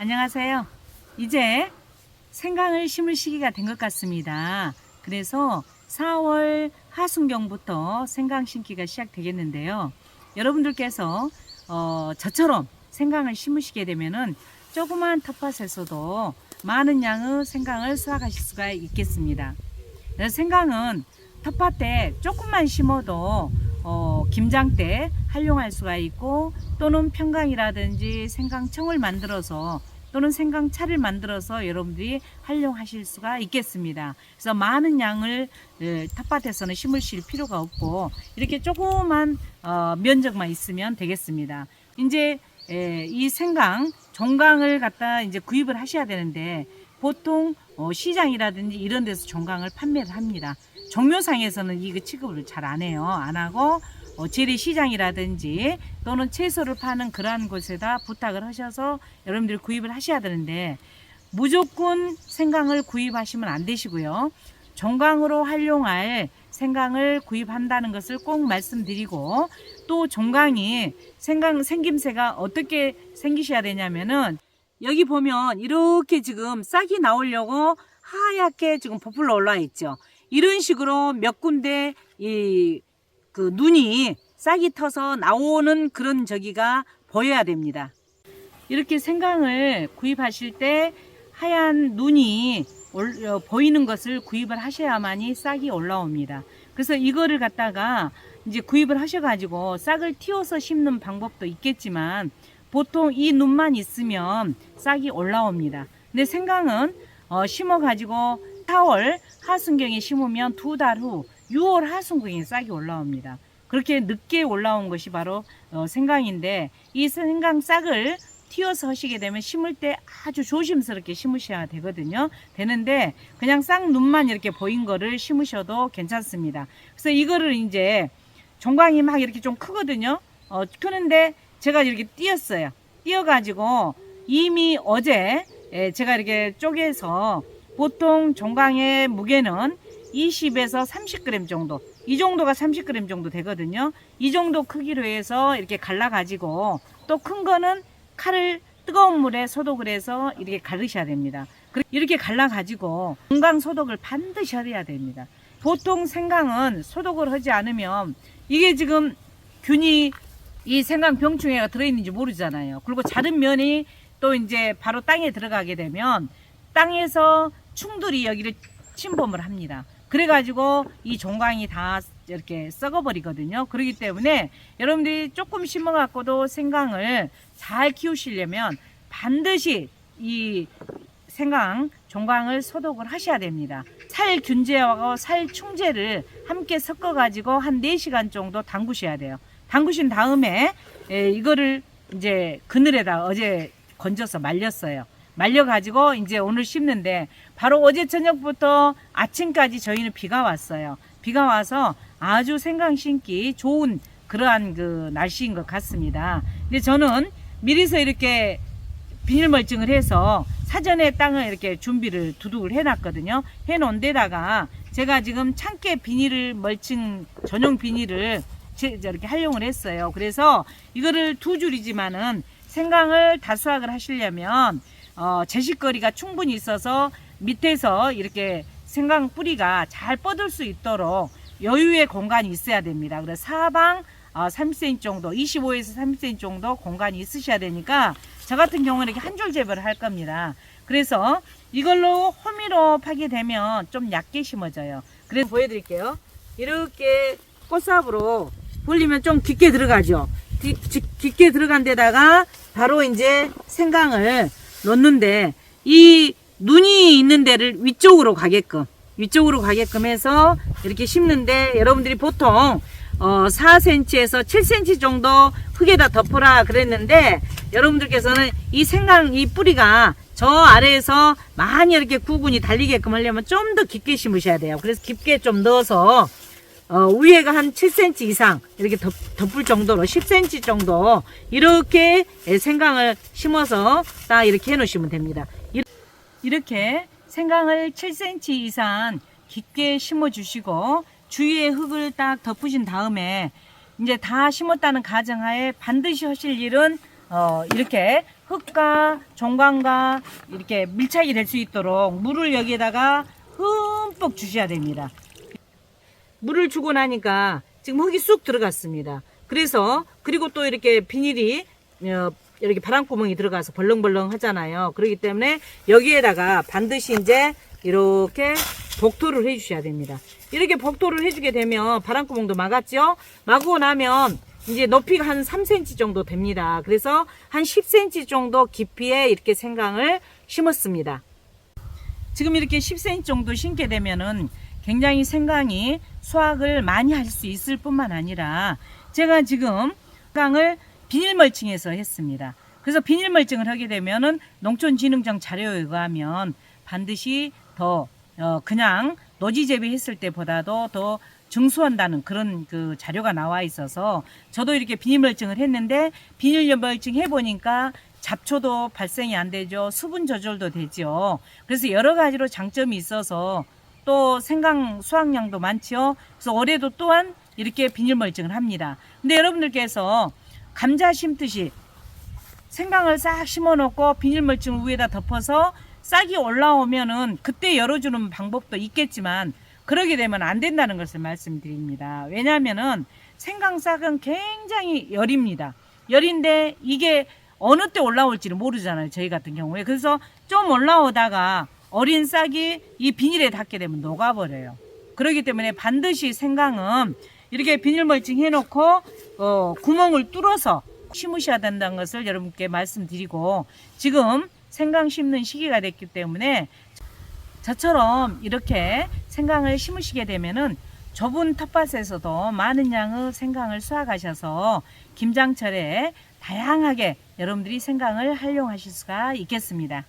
안녕하세요. 이제 생강을 심을 시기가 된 것 같습니다. 그래서 4월 하순경부터 생강 심기가 시작되겠는데요. 여러분들께서 저처럼 생강을 심으시게 되면은 조그만 텃밭에서도 많은 양의 생강을 수확하실 수가 있겠습니다. 생강은 텃밭에 조금만 심어도 김장 때 활용할 수가 있고, 또는 평강이라든지 생강청을 만들어서 또는 생강차를 만들어서 여러분들이 활용하실 수가 있겠습니다. 그래서 많은 양을 텃밭에서는 심으실 필요가 없고, 이렇게 조그만 면적만 있으면 되겠습니다. 이제 이 생강 종강을 갖다 이제 구입을 하셔야 되는데, 보통 시장이라든지 이런 데서 종강을 판매를 합니다. 종묘상에서는 이거 취급을 잘 안 해요. 안 하고 재래시장이라든지 또는 채소를 파는 그러한 곳에다 부탁을 하셔서 여러분들이 구입을 하셔야 되는데, 무조건 생강을 구입하시면 안 되시고요. 종강으로 활용할 생강을 구입한다는 것을 꼭 말씀드리고, 또 종강이 생강 생김새가 어떻게 생기셔야 되냐면은, 여기 보면 이렇게 지금 싹이 나오려고 하얗게 지금 부풀러 올라와 있죠. 이런 식으로 몇 군데 그 눈이 싹이 터서 나오는 그런 저기가 보여야 됩니다. 이렇게 생강을 구입하실 때 하얀 눈이 보이는 것을 구입을 하셔야만이 싹이 올라옵니다. 그래서 이거를 갖다가 이제 구입을 하셔가지고 싹을 틔워서 심는 방법도 있겠지만, 보통 이 눈만 있으면 싹이 올라옵니다. 근데 생강은 심어가지고 4월 하순경에 심으면 2달 후 6월 하순경에 싹이 올라옵니다. 그렇게 늦게 올라온 것이 바로 생강인데, 이 생강 싹을 틔워서 하시게 되면 심을 때 아주 조심스럽게 심으셔야 되는데, 그냥 싹 눈만 이렇게 보인 거를 심으셔도 괜찮습니다. 그래서 이거를 이제 종강이 막 이렇게 좀 크거든요. 크는데 제가 이렇게 띄었어요. 띄어가지고 이미 어제 제가 이렇게 쪼개서, 보통 종강의 무게는 20에서 30g 정도, 이 정도가 30g 정도 되거든요. 이 정도 크기로 해서 이렇게 갈라가지고, 또 큰 거는 칼을 뜨거운 물에 소독을 해서 이렇게 갈으셔야 됩니다. 이렇게 갈라가지고 종강 소독을 반드시 해야 됩니다. 보통 생강은 소독을 하지 않으면 이게 지금 균이 이 생강 병충해가 들어있는지 모르잖아요. 그리고 자른 면이 또 이제 바로 땅에 들어가게 되면 땅에서 충들이 여기를 침범을 합니다. 그래가지고 이 종강이 다 이렇게 썩어버리거든요. 그렇기 때문에 여러분들이 조금 심어갖고도 생강을 잘 키우시려면 반드시 이 생강 종강을 소독을 하셔야 됩니다. 살균제하고 살충제를 함께 섞어가지고 한 4시간 정도 담그셔야 돼요. 담그신 다음에 이거를 이제 그늘에다 어제 건져서 말렸어요. 말려가지고 이제 오늘 심는데, 바로 어제 저녁부터 아침까지 저희는 비가 왔어요. 비가 와서 아주 생강 심기 좋은 그러한 그 날씨인 것 같습니다. 근데 저는 미리서 이렇게 비닐 멀칭을 해서 사전에 땅을 이렇게 준비를 두둑을 해놨거든요. 해놓은 데다가 제가 지금 참깨 비닐을 멀칭 전용 비닐을 이렇게 활용을 했어요. 그래서 이거를 2줄이지만은 생강을 다 수확을 하시려면 제식거리가 충분히 있어서 밑에서 이렇게 생강 뿌리가 잘 뻗을 수 있도록 여유의 공간이 있어야 됩니다. 그래서 사방 30cm 정도, 25에서 30cm 정도 공간이 있으셔야 되니까, 저 같은 경우는 이렇게 한 줄 재배를 할 겁니다. 그래서 이걸로 호미로 파게 되면 좀 얕게 심어져요. 그래서 보여드릴게요. 이렇게 꽃삽으로 벌리면 좀 깊게 들어가죠. 깊게 들어간 데다가 바로 이제 생강을 넣는데, 이 눈이 있는 데를 위쪽으로 가게끔 해서 이렇게 심는데, 여러분들이 보통 4cm에서 7cm 정도 흙에다 덮으라 그랬는데, 여러분들께서는 이 생강 이 뿌리가 저 아래에서 많이 이렇게 구근이 달리게끔 하려면 좀 더 깊게 심으셔야 돼요. 그래서 깊게 좀 넣어서 위에가 한 7cm 이상 이렇게 덮을 정도로 10cm 정도 이렇게 생강을 심어서 딱 이렇게 해 놓으시면 됩니다. 이렇게 생강을 7cm 이상 깊게 심어 주시고, 주위에 흙을 딱 덮으신 다음에 이제 다 심었다는 가정하에 반드시 하실 일은 이렇게 흙과 종광과 이렇게 밀착이 될 수 있도록 물을 여기에다가 흠뻑 주셔야 됩니다. 물을 주고 나니까 지금 흙이 쑥 들어갔습니다. 그래서 그리고 또 이렇게 비닐이 이렇게 바람구멍이 들어가서 벌렁벌렁 하잖아요. 그렇기 때문에 여기에다가 반드시 이제 이렇게 복토를 해 주셔야 됩니다. 이렇게 복토를 해주게 되면 바람구멍도 막았죠. 막고 나면 이제 높이가 한 3cm 정도 됩니다. 그래서 한 10cm 정도 깊이에 이렇게 생강을 심었습니다. 지금 이렇게 10cm 정도 심게 되면은 굉장히 생강이 수확을 많이 할 수 있을 뿐만 아니라 제가 지금 생강을 비닐 멀칭해서 했습니다. 그래서 비닐 멀칭을 하게 되면은 농촌진흥청 자료에 의하면 반드시 더 그냥 노지 재배했을 때보다도 더 증수한다는 그런 그 자료가 나와 있어서 저도 이렇게 비닐 멀칭을 했는데 비닐 멀칭 해보니까 잡초도 발생이 안 되죠. 수분 조절도 되죠. 그래서 여러 가지로 장점이 있어서 또 생강 수확량도 많죠. 그래서 올해도 또한 이렇게 비닐 멀칭을 합니다. 근데 여러분들께서 감자 심듯이 생강을 싹 심어 놓고 비닐 멀칭을 위에다 덮어서 싹이 올라오면은 그때 열어주는 방법도 있겠지만 그러게 되면 안 된다는 것을 말씀드립니다. 왜냐하면은 생강싹은 굉장히 열입니다. 열인데 이게 어느 때 올라올지를 모르잖아요. 저희 같은 경우에. 그래서 좀 올라오다가 어린 싹이 이 비닐에 닿게 되면 녹아버려요. 그렇기 때문에 반드시 생강은 이렇게 비닐 멀칭 해놓고 구멍을 뚫어서 심으셔야 된다는 것을 여러분께 말씀드리고 지금 생강 심는 시기가 됐기 때문에 저처럼 이렇게 생강을 심으시게 되면은 좁은 텃밭에서도 많은 양의 생강을 수확하셔서 김장철에 다양하게 여러분들이 생강을 활용하실 수가 있겠습니다.